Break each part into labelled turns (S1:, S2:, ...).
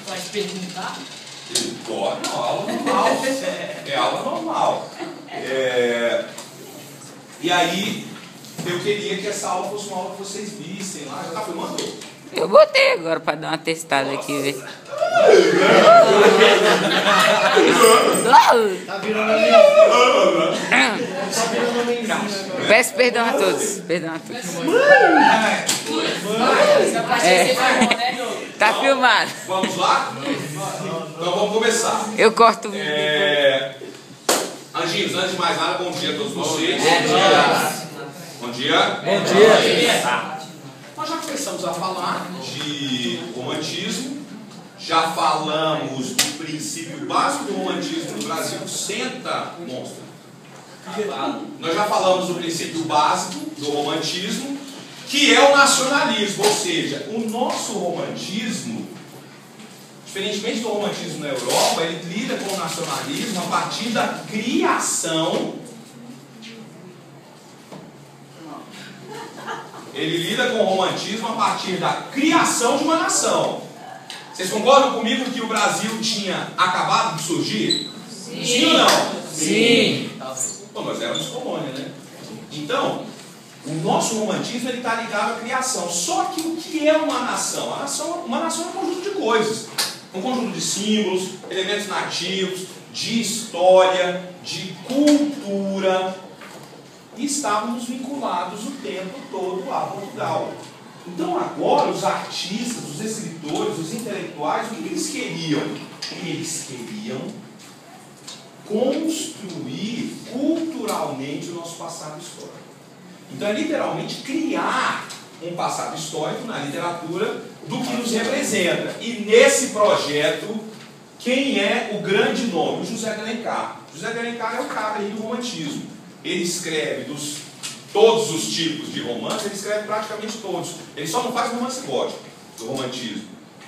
S1: Pode perguntar?
S2: Não, aula normal. É aula normal. E aí, eu queria que essa aula fosse uma aula que vocês vissem lá. Já tá filmando?
S3: Eu botei agora pra dar uma testada aqui, velho.
S1: Tá virando a menzinha.
S3: Peço perdão a todos. Perdão a todos. Tá filmado.
S2: Vamos lá? Então vamos começar.
S3: Eu corto o vídeo.
S2: Anjinhos, antes de mais nada, bom dia a todos vocês. Bom dia.
S1: Bom dia.
S2: Nós já começamos a falar de romantismo, já falamos do princípio básico do romantismo no Brasil. Senta, monstro. Nós já falamos do princípio básico do romantismo, que é o nacionalismo, ou seja, o nosso romantismo, diferentemente do romantismo na Europa, ele lida com o nacionalismo a partir da criação. Ele lida com o romantismo a partir da criação de uma nação. Vocês concordam comigo que o Brasil tinha acabado de surgir?
S1: Sim.
S2: Sim ou não?
S1: Sim.
S2: Bom, nós éramos colônia, né? Então, o nosso romantismo está ligado à criação. Só que o que é uma nação? Uma nação é um conjunto de coisas. Um conjunto de símbolos, elementos nativos, de história, de cultura. E estávamos vinculados o tempo todo a Portugal. Então agora os artistas, os escritores, os intelectuais, o que eles queriam? Eles queriam construir culturalmente o nosso passado histórico. Então é literalmente criar um passado histórico na literatura do que nos representa. E nesse projeto, quem é o grande nome? O José de Alencar. José de Alencar é o cara aí do romantismo. Ele escreve todos os tipos de romance, ele escreve praticamente todos. Ele só não faz romance gótico, do romantismo,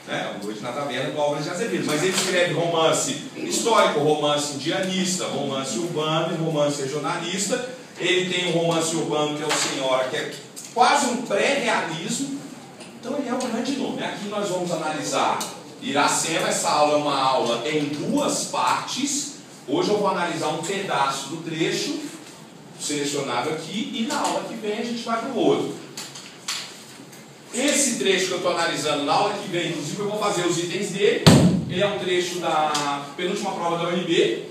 S2: né? O Noite na Taverna do Álvares de Azevedo. Mas ele escreve romance histórico, romance indianista, romance urbano e romance regionalista. Ele tem um romance urbano que é o Senhora, que é quase um pré-realismo. Então ele é um grande nome. Aqui nós vamos analisar Iracema. Essa aula é uma aula em duas partes. Hoje eu vou analisar um pedaço do trecho selecionado aqui, e na aula que vem a gente vai para o outro. Esse trecho que eu estou analisando na aula que vem, inclusive eu vou fazer os itens dele. Ele é um trecho da penúltima prova da UNB,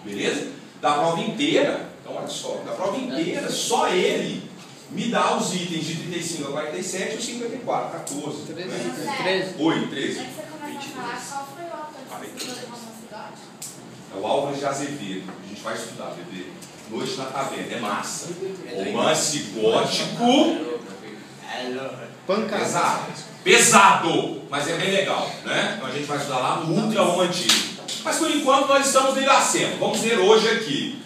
S2: beleza? Da prova inteira. Então olha só, da prova inteira, só ele me dá os itens de 35 a 47 e os 54, 14, 13. Oi, 13.
S4: Antes de você começar a falar, qual foi o autor que você estudou na cidade?
S2: É o Álvares de Azevedo. A gente vai estudar, bebê. Noite na Taverna, é massa. Romance gótico. Pesado, mas é bem legal, né? Então a gente vai estudar lá no ultra romantismo. Mas por enquanto nós estamos no Iracema. Vamos ver hoje aqui.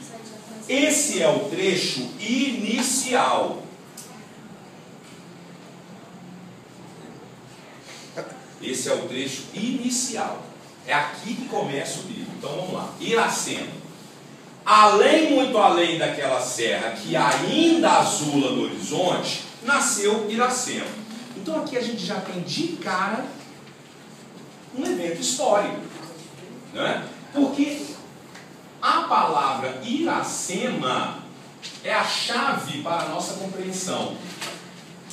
S2: Esse é o trecho inicial. Esse é o trecho inicial. É aqui que começa o livro. Então vamos lá. Iracema. Além, muito além daquela serra que ainda azula no horizonte, nasceu Iracema. Então aqui a gente já tem de cara um evento histórico, né? Porque a palavra Iracema é a chave para a nossa compreensão.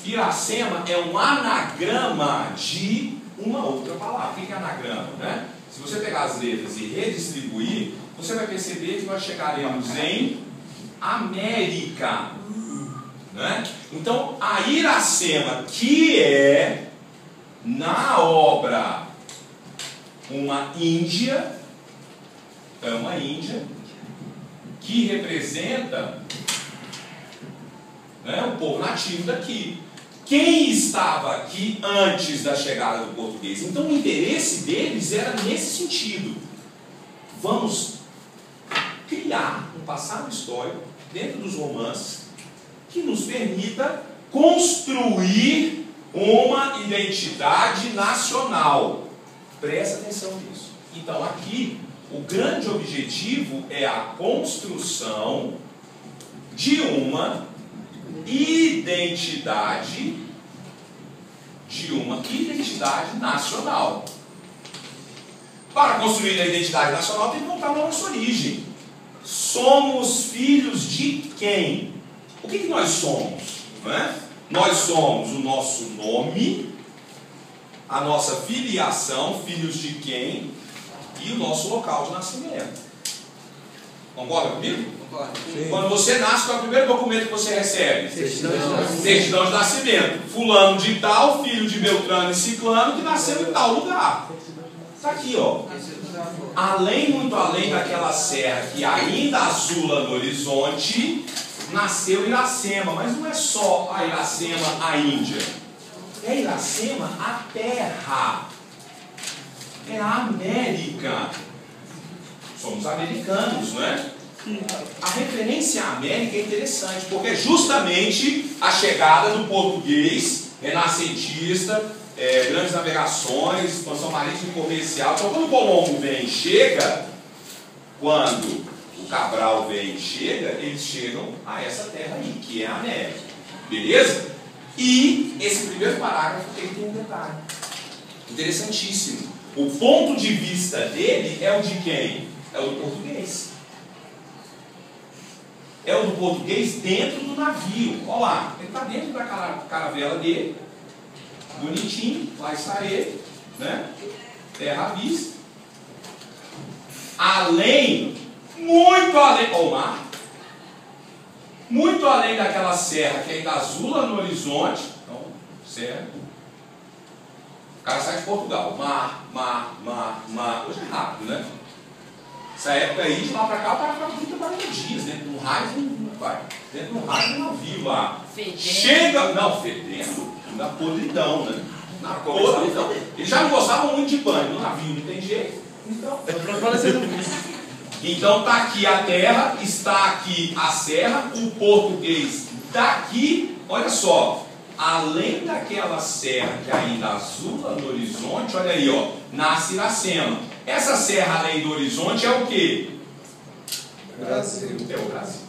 S2: Iracema é um anagrama de uma outra palavra. O que é anagrama, né? Se você pegar as letras e redistribuir, você vai perceber que nós chegaremos em América, né? Então, a Iracema, que é, na obra, uma Índia, é uma Índia, que representa, né, o povo nativo daqui. Quem estava aqui antes da chegada do português? Então, o interesse deles era nesse sentido. Vamos criar um passado histórico dentro dos romances que nos permita construir uma identidade nacional. Presta atenção nisso. Então aqui o grande objetivo é a construção de uma identidade nacional. Para construir a identidade nacional tem que voltar na nossa origem. Somos filhos de quem? O que nós somos? Não é? Nós somos o nosso nome, a nossa filiação, filhos de quem, e o nosso local de nascimento. Concorda comigo?
S1: Concordo.
S2: Quando você nasce, qual é o primeiro documento que você recebe? Certidão de nascimento. Fulano de tal, filho de Beltrano e Ciclano, que nasceu em tal lugar. Está aqui, ó. Muito além daquela serra que ainda azula no horizonte, nasceu Iracema. Mas não é só a Iracema, a Índia. É Iracema, a terra. É a América. Somos americanos, não é? A referência à América é interessante, porque é justamente a chegada do português renascentista, grandes navegações, expansão marítima e comercial. Então, quando o Colombo vem e chega, quando o Cabral vem e chega, eles chegam a essa terra aí, que é a América. Beleza? E esse primeiro parágrafo ele tem um detalhe interessantíssimo. O ponto de vista dele é o de quem? É o do português. É o do português dentro do navio. Olha lá, ele está dentro da caravela dele, bonitinho, lá está ele, né? Terra à vista. Além, muito além, olha o mar, muito além daquela serra que ainda azula no horizonte. Então, serra. O cara sai de Portugal, mar. Hoje é rápido, né? Essa época aí, de lá pra cá, o cara ficava 30, 40 dias, dentro do raio, não vai. Dentro do raio, não navio lá.
S3: Fedendo.
S2: Chega, não, fedendo, na podridão, né? Na podridão. Eles já não gostavam muito de banho, no navio não tem jeito. Então tá aqui a terra, está aqui a serra, o português daqui, olha só, além daquela serra que ainda azula no horizonte, olha aí, ó, nasce Iracema. Essa serra além do horizonte é o quê?
S1: Brasil.
S2: É o Brasil.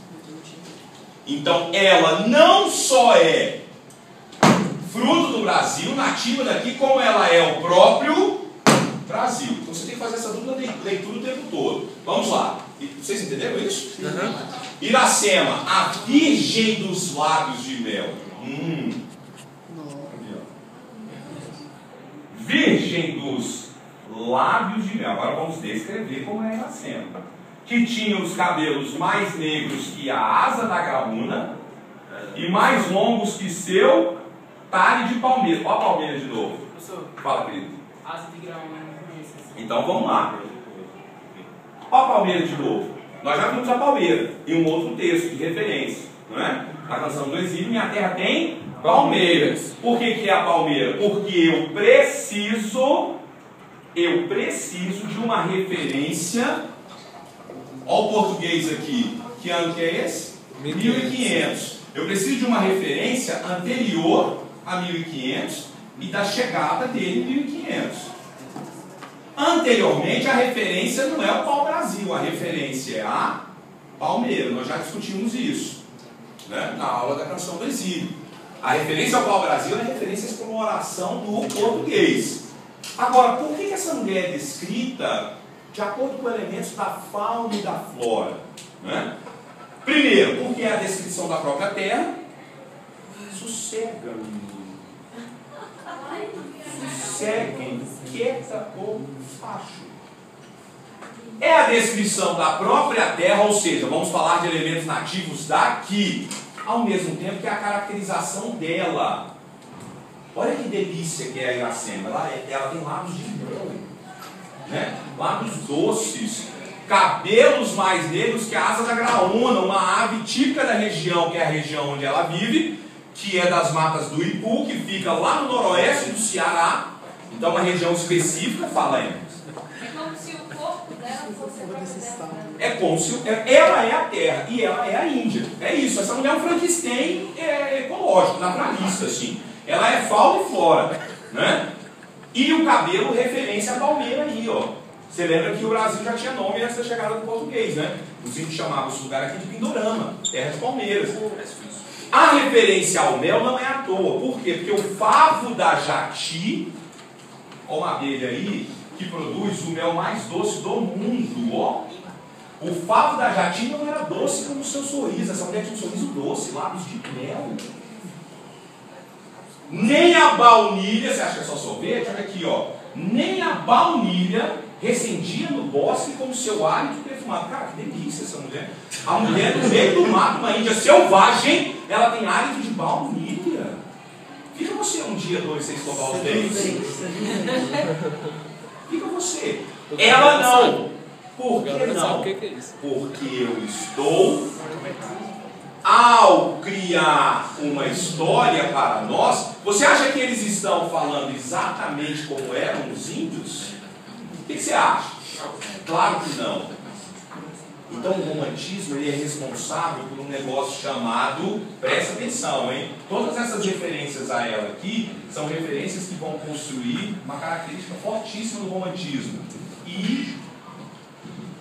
S2: Então ela não só é fruto do Brasil, nativa daqui, como ela é o próprio Brasil. Então você tem que fazer essa dupla leitura o tempo todo. Vamos lá. Vocês entenderam isso?
S1: Uhum.
S2: Iracema, a virgem dos lábios de mel. Virgem dos lábios de mel. Agora vamos descrever como é Iracema. Que tinha os cabelos mais negros que a asa da graúna e mais longos que seu talhe de palmeira. Olha a palmeira de novo. Fala, querido.
S5: Asa de graúna.
S2: Então vamos lá. Olha a palmeira de novo. Nós já vimos a palmeira em um outro texto de referência, não é? Na canção do exílio, minha terra tem palmeiras. Por que é a palmeira? Porque eu preciso de uma referência. Olha o português aqui. Que ano que é esse? 1500. Eu preciso de uma referência anterior a 1500 e da chegada dele em 1500. Anteriormente, a referência não é o pau-brasil, a referência é a palmeira. Nós já discutimos isso, né, na aula da canção do exílio. A referência ao pau-brasil é a referência à exploração do português. Agora, por que essa mulher é descrita de acordo com elementos da fauna e da flora? Né? Primeiro, porque é a descrição da própria terra. Sossega, menino. Sosseguem, quieta ou facho. É a descrição da própria terra, ou seja, vamos falar de elementos nativos daqui, ao mesmo tempo que é a caracterização dela. Olha que delícia que é a Iracema. Ela tem lábios de mel, né? Lábios doces, cabelos mais negros que a asa da graúna, uma ave típica da região, que é a região onde ela vive, que é das matas do Ipu, que fica lá no noroeste do Ceará. Então uma região específica, fala aí.
S4: É como se o corpo dela fosse a própria terra.
S2: É como se ela é a terra e ela é a Índia. É isso, essa mulher é um Frankenstein ecológico, naturalista, assim. Ela é fauna e flora, né? E o cabelo referência à palmeira aí, ó. Você lembra que o Brasil já tinha nome antes da chegada do português, né? O índios chamavam esse lugar aqui de Pindorama, terra de palmeiras. A referência ao mel não é à toa. Por quê? Porque o favo da jati, olha uma abelha aí, que produz o mel mais doce do mundo, ó. O favo da Jati não era doce como o seu sorriso. Essa mulher tinha um sorriso doce, lábios de mel. Nem a baunilha, você acha que é só sorvete? Olha aqui, ó. Nem a baunilha recendia no bosque como seu hálito perfumado. Cara, que delícia essa mulher. A mulher no meio do mato, uma Índia selvagem, ela tem hálito de baunilha. Fica você um dia, dois, sem escovar os dentes. Fica você. Ela não. Por que não? Porque eu estou, ao criar uma história para nós, você acha que eles estão falando exatamente como eram os índios? O que você acha? Claro que não. Então o romantismo ele é responsável por um negócio chamado, presta atenção, hein? Todas essas referências a ela aqui são referências que vão construir uma característica fortíssima do romantismo.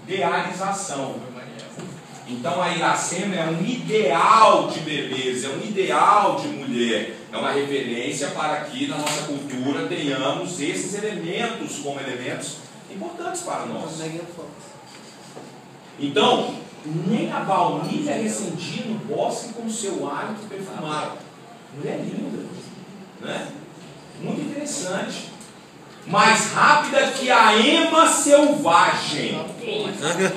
S2: Idealização. Então a Iracema é um ideal de beleza, é um ideal de mulher, é uma referência para que na nossa cultura tenhamos esses elementos como elementos importantes para nós. Então, nem a baunilha recendia no bosque com seu hálito perfumado. Mulher linda, né? Muito interessante. Mais rápida que a ema selvagem.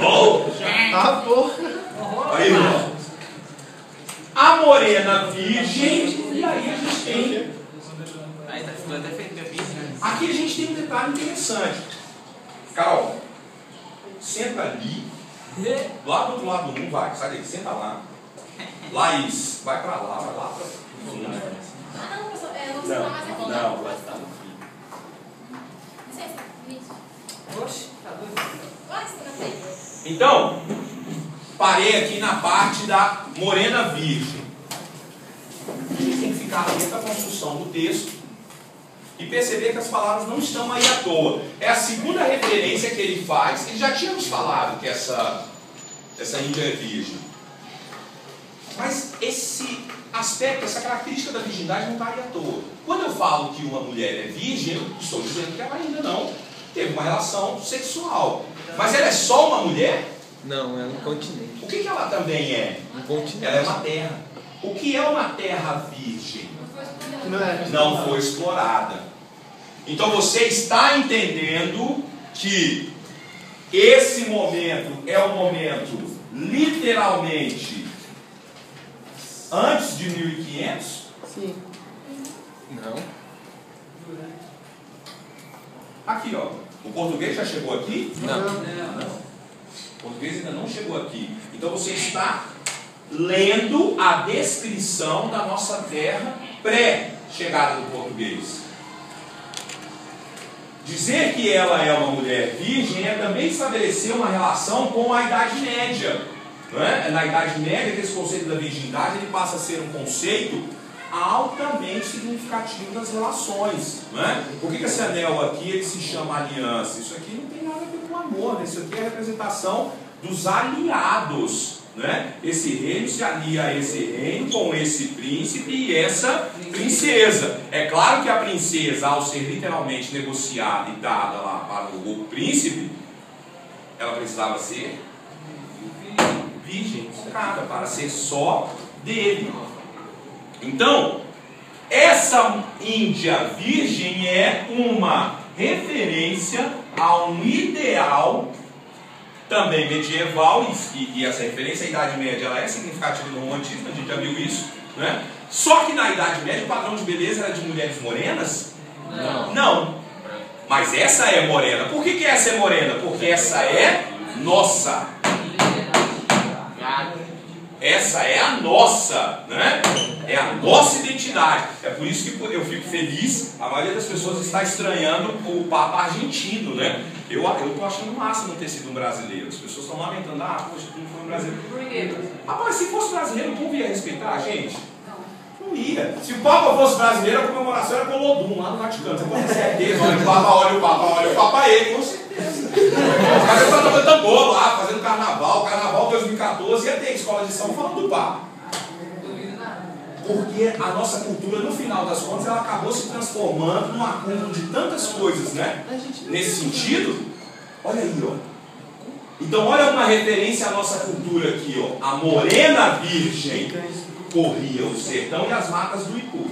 S2: Oh! Aí, ó. A morena virgem. E aí a gente tem. Aqui a gente tem um detalhe interessante. Carol, senta ali. Lá do outro lado do mundo, vai, sai daí, senta lá. Laís, vai pra lá, vai lá pra.
S4: Não, professor, eu vou sentar mais aqui.
S2: Não, vai estar no fim.
S4: Licença, vídeo.
S5: Oxe, tá doido.
S4: Olha esse canteiro.
S2: Então, parei aqui na parte da morena virgem. A gente tem que ficar atento à construção do texto e perceber que as palavras não estão aí à toa. É a segunda referência que ele faz. Ele já tinha nos falado que essa índia é virgem. Mas esse aspecto, essa característica da virgindade não está aí à toa. Quando eu falo que uma mulher é virgem, eu estou dizendo que ela ainda não teve uma relação sexual. Mas ela é só uma mulher?
S1: Não, é um continente.
S2: O que ela também é?
S1: Um continente.
S2: Ela é uma terra. O que é uma terra virgem?
S5: Não é.
S2: Não foi explorada. Então você está entendendo que esse momento é um momento literalmente antes de 1500?
S5: Sim.
S1: Não.
S2: Aqui, ó. O português já chegou aqui?
S1: Não.
S2: Não. O português ainda não chegou aqui. Então você está lendo a descrição da nossa terra pré-chegada do português. Dizer que ela é uma mulher virgem é também estabelecer uma relação com a Idade Média. Não é? Na Idade Média, esse conceito da virgindade ele passa a ser um conceito altamente significativo das relações. Não é? Por que esse anel aqui ele se chama aliança? Isso aqui não tem nada a ver com amor, né? Isso aqui é a representação dos aliados. Né? Esse reino se alia a esse reino com esse príncipe e essa princesa. É claro que a princesa, ao ser literalmente negociada e dada lá para o príncipe, ela precisava ser virgem, comprada para ser só dele. Então, essa Índia virgem é uma referência a um ideal também medieval, e essa referência à Idade Média ela é significativa no romantismo, a gente já viu isso, né? Só que na Idade Média o padrão de beleza era de mulheres morenas? Não. Mas essa é morena. Por que essa é morena? Porque essa é nossa. Essa é a nossa, né? É a nossa identidade. É por isso que eu fico feliz. A maioria das pessoas está estranhando o Papa argentino, né? Eu estou achando massa não ter sido um brasileiro. As pessoas estão lamentando, poxa, não foi um brasileiro.
S5: Por quê?
S2: Rapaz, se fosse brasileiro, o povo ia respeitar a gente? Não ia. Se o Papa fosse brasileiro, a comemoração era com o Lodum, lá no Vaticano. Você pode ter certeza. Olha o Papa, olha o Papa, olha o Papa, ele, com certeza. Os caras estão tocando tambor lá, fazendo carnaval. Carnaval 2014 ia ter escola de São falando do Papa. Porque a nossa cultura, no final das contas, ela acabou se transformando num acúmulo de tantas coisas, né? Nesse sentido, olha aí, ó. Então, olha uma referência à nossa cultura aqui, ó. A morena virgem corria o sertão e as matas do Ipu,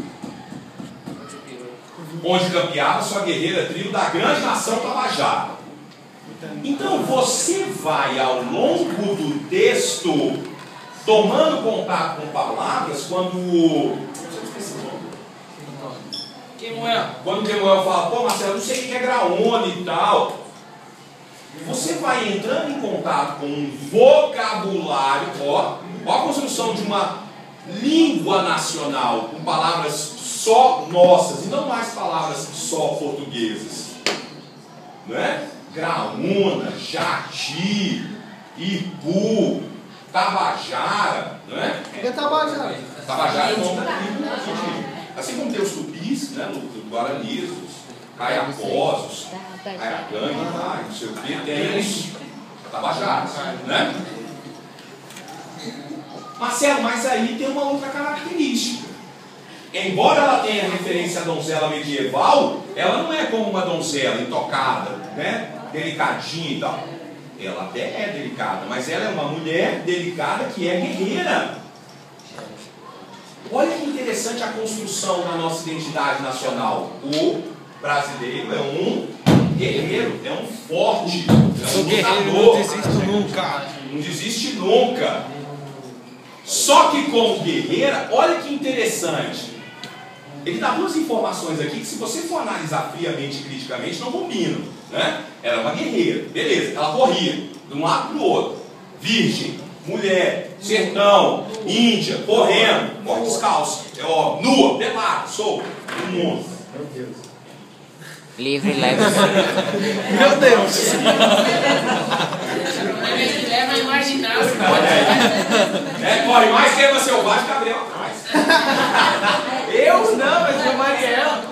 S2: onde campeava sua guerreira tribo da grande nação Tabajara. Então, você vai ao longo do texto tomando contato com palavras quando... Quando Kemuel fala, pô, Marcelo, eu não sei o que é graone e tal. Você vai entrando em contato com um vocabulário, ó a construção de uma língua nacional, com palavras só nossas, e não mais palavras só portuguesas. Não é? Graúna, Jati, Ipu, Tabajara, não é?
S5: O que é Tabajara?
S2: Tabajara é o nome da tribo. Assim como tem os tupis, né, do Guarani, os Caiapós, os Caiacangue, não sei o que, tem os Tabajaras, né? Marcelo, mas aí tem uma outra característica. Embora ela tenha referência à donzela medieval, ela não é como uma donzela intocada, né? Delicadinha e tal. Ela até é delicada, mas ela é uma mulher delicada que é guerreira. Olha que interessante a construção da nossa identidade nacional. O brasileiro é um guerreiro, é um forte, é um lutador.
S1: Não desisto nunca.
S2: Não desiste nunca. Só que como guerreira, olha que interessante. Ele dá duas informações aqui que, se você for analisar friamente e criticamente, não combinam, né? Ela é uma guerreira, beleza, ela corria de um lado para o outro. Virgem, mulher, sertão, índia, correndo, corre descalço, nua, pelada, solta, no mundo.
S1: Meu Deus.
S3: Livre, leve.
S1: Meu Deus.
S5: Leva a imaginar.
S2: Corre mais que Eva Selvagem que Gabriel atrás.
S5: Eu não, mas foi Mariel.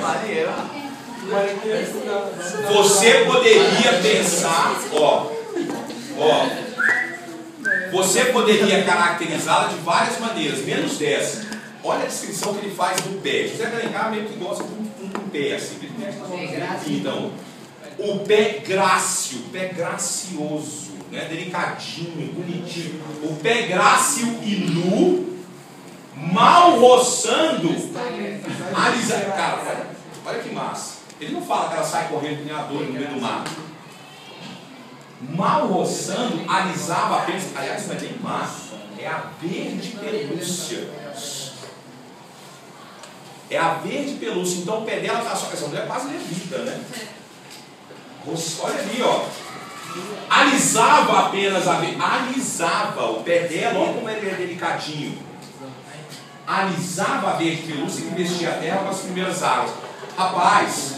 S2: Mariel. Você poderia pensar, você poderia caracterizá-la de várias maneiras, menos dessa. Olha a descrição que ele faz do pé. José de Alencar meio que gosta de um pé assim. Então, o pé grácil, pé gracioso, né? Delicadinho, bonitinho. O pé grácil e nu, mal roçando. Cara, olha que massa. Ele não fala que ela sai correndo que nem a dor no meio do mato. Mal roçando, alisava apenas. Aliás, não é nem massa, é a verde pelúcia. É a verde pelúcia. Então o pé dela está só. Essa mulher é quase levita, né? Olha ali, ó. Alisava apenas a verde. Alisava o pé dela, olha como ele é delicadinho. Alisava a verde pelúcia que vestia a terra com as primeiras águas. Rapaz,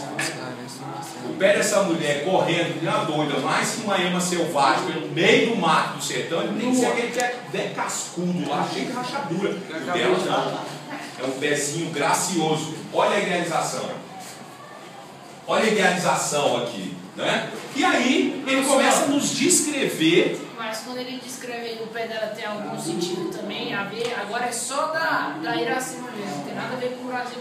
S2: o pé dessa mulher correndo, que uma doida, mais que uma ema selvagem, pelo meio do mato do sertão, ele tem que ser aquele pé bem cascudo lá, cheio de rachadura. O dela não. É um pezinho gracioso. Olha a idealização. Olha a idealização aqui, né? E aí ele começa a nos descrever.
S6: Mas quando ele descreve o pé dela tem algum sentido também a ver, agora é só da Iracema mesmo, não tem nada a ver com o Brasil.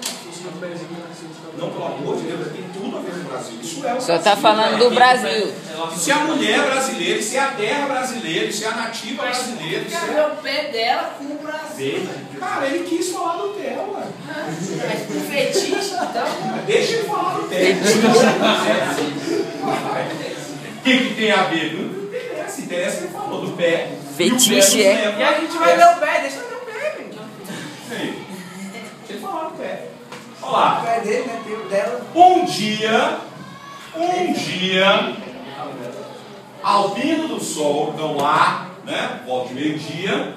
S2: Não, pelo amor de Deus, tem tudo a ver com o Brasil. Isso é o
S3: Só
S2: Brasil,
S3: tá falando do Brasil.
S2: Isso é a mulher brasileira, isso é a terra brasileira, isso é a nativa brasileira.
S6: Quer ver o pé dela com o Brasil.
S2: Cara, ele quis falar do pé, ué.
S6: Mas com fetiche, então.
S2: Deixa ele falar do pé. O que tem a ver? Não interessa, interessa que ele falou do pé.
S3: Fetiche é.
S5: E a gente vai ver o pé, deixa eu ver o pé, gente.
S2: Deixa ele falar do pé. Olha lá.
S5: O pé dele, né? Tem o dela.
S2: Um dia, ao pino do sol, então lá, né, volta de meio-dia,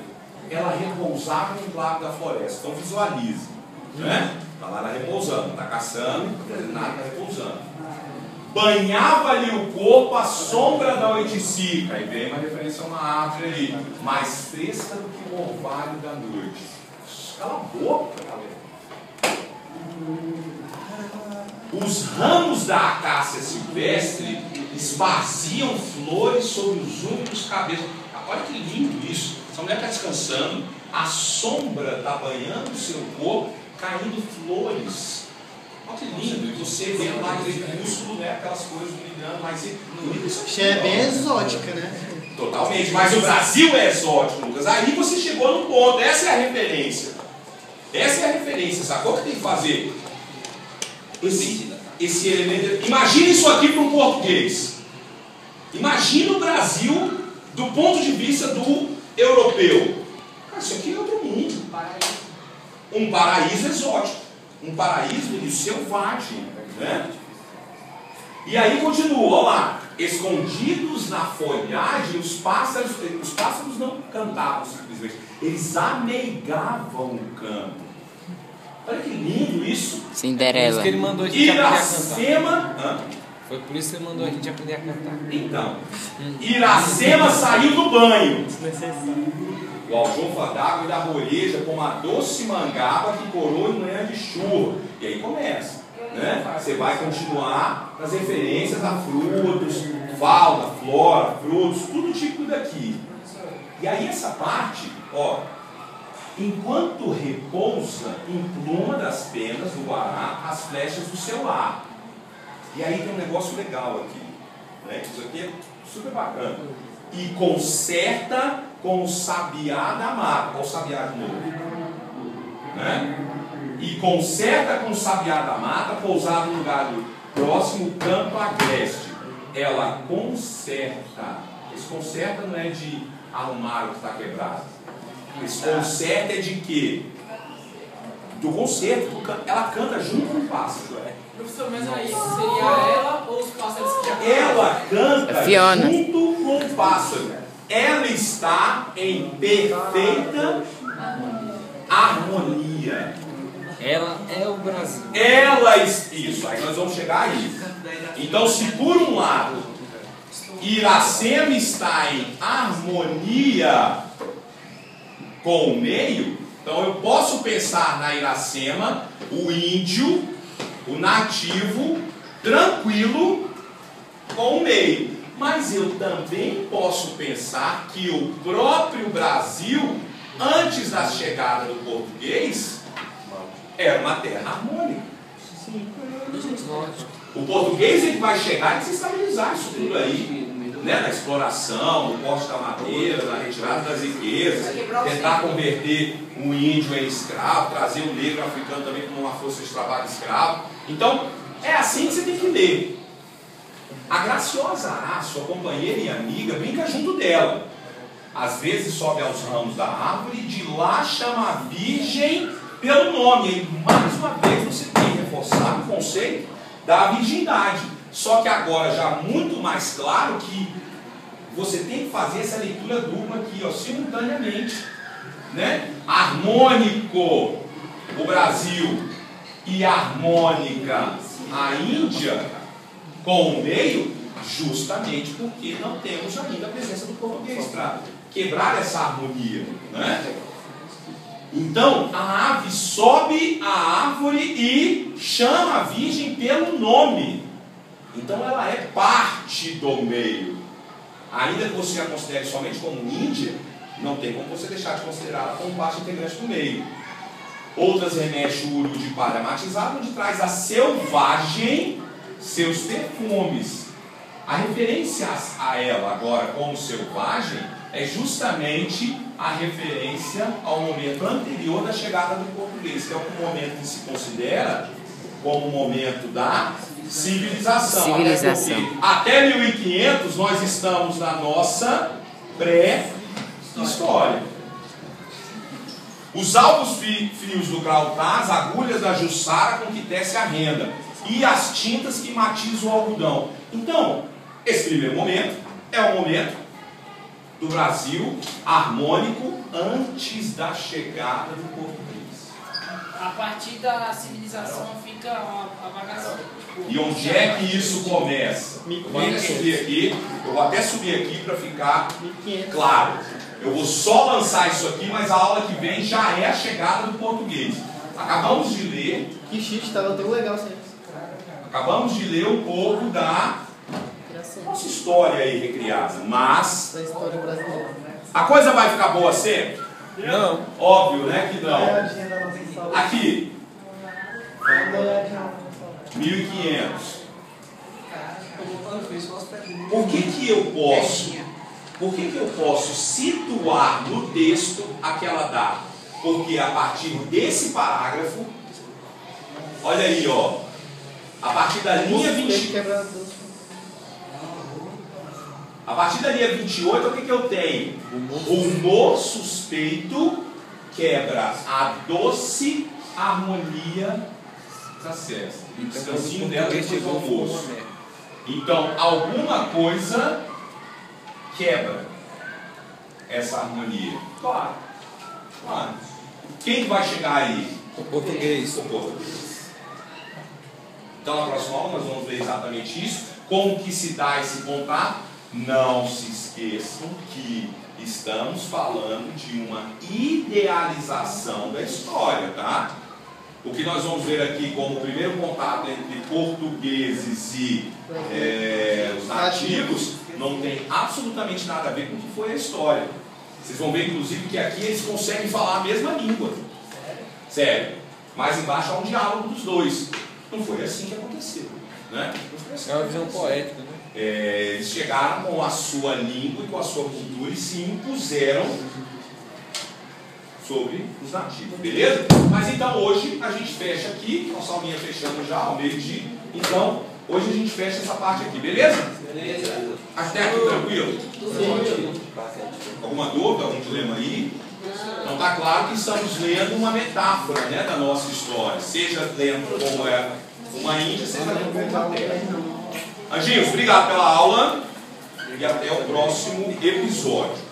S2: ela repousava no lago da floresta. Então visualize, né? Está lá ela repousando, não está caçando, não está fazendo nada, está repousando. Banhava-lhe o corpo à sombra da oiticica. Aí vem uma referência a uma árvore ali, mais fresca do que o orvalho da noite. Cala a boca, galera. Os ramos da acácia silvestre esparziam flores sobre os úmidos cabelos. Olha que lindo isso. Essa mulher está descansando, a sombra está banhando o seu corpo, caindo flores. Olha que lindo. E você vendo lá aquele crepúsculo, né? Aquelas coisas brilhando, mas
S1: Isso é bem exótica, né?
S2: totalmente. Mas o Brasil é exótico, Lucas. Aí você chegou no ponto. Essa é a referência. Essa é a referência. Sacou o que tem que fazer? Esse elemento. Imagina isso aqui para um português. Imagina o Brasil do ponto de vista do europeu. Cara, isso aqui é outro mundo. Um paraíso exótico. Um paraíso selvagem. Né? E aí continua, olha lá. Escondidos na folhagem, os pássaros não cantavam simplesmente. Eles ameigavam o canto. Olha que lindo isso.
S3: Cinderela.
S5: Por isso que ele mandou a gente aprender a cantar.
S2: Iracema.
S5: Foi por isso que ele mandou a gente aprender a cantar.
S2: Então, Iracema saiu do banho. O aljofa d'água e da roleja, como a doce mangaba que corou em manhã de chuva. E aí começa, né? Você vai continuar nas referências a frutos, fauna, flora, frutos, tudo típico daqui. E aí essa parte, ó, enquanto repousa em pluma das penas do guará as flechas do seu ar. E aí tem um negócio legal aqui, né? Isso aqui é super bacana. E conserta com o sabiá da mata. Olha o sabiá de novo, né? E conserta com o sabiá da mata, pousado no lugar próximo, campo agreste. Ela conserta. Esse conserta não é de arrumar o que está quebrado. Esse conserta é de quê? Do concerto. Ela canta junto com o pássaro.
S7: Professor, mas aí seria ela ou os pássaros que já cantam?
S2: Ela canta
S3: Fiona.
S2: junto com o pássaro. Ela está em perfeita harmonia.
S5: Ela é o Brasil.
S2: Isso, aí nós vamos chegar aí. Então, se por um lado Iracema está em harmonia com o meio, então eu posso pensar na Iracema, o índio, o nativo, tranquilo com o meio. Mas eu também posso pensar que o próprio Brasil, antes da chegada do português, era uma terra harmônica. O português ele vai chegar e desestabilizar isso tudo aí, né? Na exploração, no corte da madeira, na retirada das riquezas, tentar converter o índio em escravo, trazer o negro africano também como uma força de trabalho escravo. Então, é assim que você tem que ler. A graciosa Ará, sua companheira e amiga, brinca junto dela. Às vezes sobe aos ramos da árvore e de lá chama a virgem pelo nome. E mais uma vez você tem que reforçar o conceito da virgindade. Só que agora já muito mais claro que você tem que fazer essa leitura dupla aqui, ó, simultaneamente, né? Harmônico o Brasil e harmônica a Índia com o meio, justamente porque não temos ainda a presença do português para quebrar essa harmonia, né? Então a ave sobe à árvore e chama a virgem pelo nome. Então ela é parte do meio. Ainda que você a considere somente como índia, não tem como você deixar de considerá-la como parte integrante do meio. Outras remexem o uru de palha matizado, onde traz a selvagem seus perfumes. A referência a ela agora como selvagem é justamente a referência ao momento anterior da chegada do português, que é um momento que se considera como o momento da civilização. Até 1500 nós estamos na nossa pré-história. Os alvos fios do grautá, as agulhas da jussara com que tece a renda e as tintas que matizam o algodão. Então, esse primeiro momento é o momento do Brasil harmônico antes da chegada do português.
S6: A partir da civilização fica a bagação.
S2: E onde é que isso começa? Eu vou até subir aqui para ficar claro. Eu vou só lançar isso aqui, mas a aula que vem já é a chegada do português. Acabamos de ler.
S1: Que xixi, estava tão legal assim.
S2: Acabamos de ler um pouco da nossa história aí recriada, mas
S1: Da história brasileira.
S2: A coisa vai ficar boa sempre?
S5: Não.
S2: Óbvio, né, que não. Aqui, 1.500. Por que eu posso situar no texto aquela data? Porque a partir desse parágrafo, olha aí, ó, a partir da linha 20, a partir da linha 28, o que eu tenho? O no suspeito quebra a doce harmonia da cesta. O descansinho dela depois do almoço. Então, alguma coisa quebra essa harmonia. Claro. Claro. Quem vai chegar aí?
S5: O português.
S2: O português. Então, na próxima aula, nós vamos ver exatamente isso. Como que se dá esse contato? Não se esqueçam que estamos falando de uma idealização da história, tá? O que nós vamos ver aqui como o primeiro contato entre portugueses e os nativos não tem absolutamente nada a ver com o que foi a história. Vocês vão ver, inclusive, que aqui eles conseguem falar a mesma língua. Sério. Mais embaixo há um diálogo dos dois. Não foi assim que aconteceu, né?
S5: É uma visão poética, né?
S2: Eles chegaram com a sua língua e com a sua cultura e se impuseram sobre os nativos, beleza? Mas então hoje a gente fecha aqui, nossa aulinha fechando já ao meio-dia. Então, hoje a gente fecha essa parte aqui, beleza? Beleza. Até aqui tranquilo? Alguma dúvida, algum dilema aí? Então está claro que estamos lendo uma metáfora, né, da nossa história. Seja lendo como é uma Índia, seja lendo como uma terra. Anjinhos, obrigado pela aula e até o próximo episódio.